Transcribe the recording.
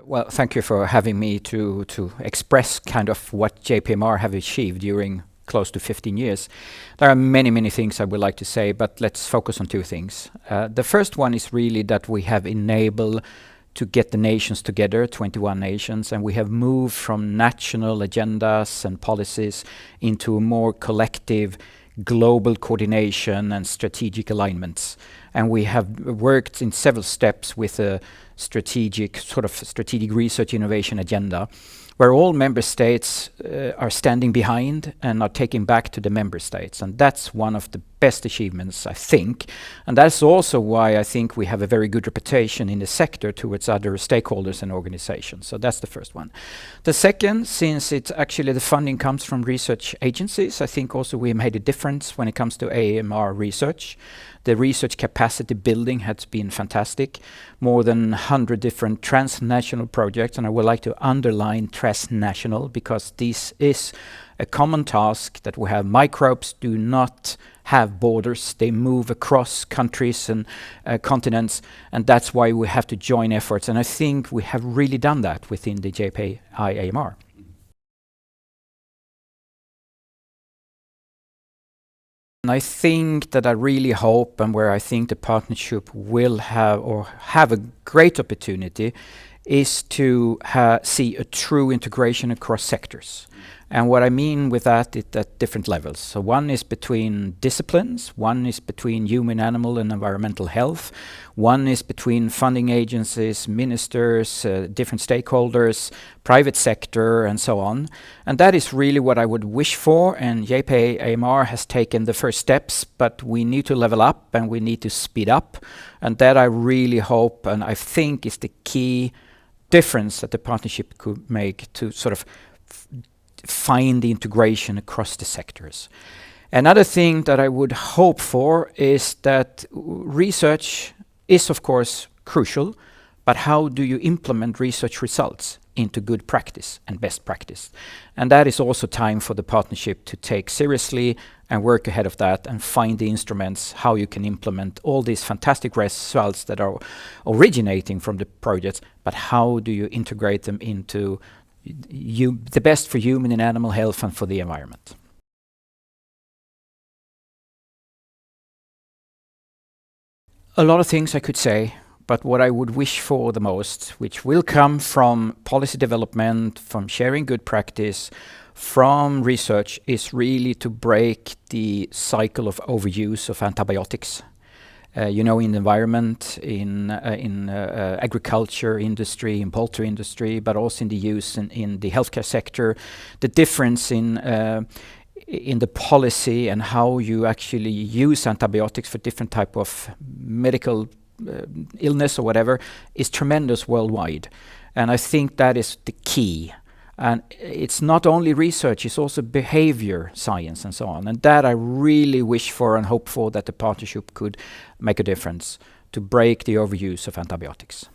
Well, thank you for having me to express kind of what JPIAMR have achieved during close to 15 years. There are many things I would like to say, but let's focus on two things. The first one is really that we have enabled to get the nations together, 21 nations, and we have moved from national agendas and policies into a more collective global coordination and strategic alignments. And we have worked in several steps with a strategic research innovation agenda, where all member states are standing behind and are taking back to the member states. And that's one of the best achievements, I think. And that's also why I think we have a very good reputation in the sector towards other stakeholders and organizations. So that's the first one. The second, since it's actually the funding comes from research agencies, I think also we made a difference when it comes to AMR research. The research capacity building has been fantastic. More than 100 different transnational projects, and I would like to underline transnational because this is a common task that we have. Microbes do not have borders. They move across countries and continents, and that's why we have to join efforts. And I think we have really done that within the JPIAMR. And I think that I really hope, and where I think the partnership will have a great opportunity, is to see a true integration across sectors. And what I mean with that is at different levels. So one is between disciplines, one is between human, animal and environmental health, one is between funding agencies, ministers, different stakeholders, private sector and so on. And that is really what I would wish for, and JPIAMR has taken the first steps, but we need to level up and we need to speed up. And that I really hope and I think is the key difference that the partnership could make to sort of find the integration across the sectors. Another thing that I would hope for is that research is of course crucial, but how do you implement research results into good practice and best practice? And that is also time for the partnership to take seriously and work ahead of that and find the instruments how you can implement all these fantastic results that are originating from the projects, but how do you integrate them into the best for human and animal health and for the environment. A lot of things I could say, but what I would wish for the most, which will come from policy development, from sharing good practice, from research, is really to break the cycle of overuse of antibiotics. In the environment, in agriculture industry, in poultry industry, but also in the use in the healthcare sector. The difference in the policy and how you actually use antibiotics for different type of medical illness or whatever is tremendous worldwide. And I think that is the key. And it's not only research, it's also behavior science and so on. And that I really wish for and hope for that the partnership could make a difference to break the overuse of antibiotics.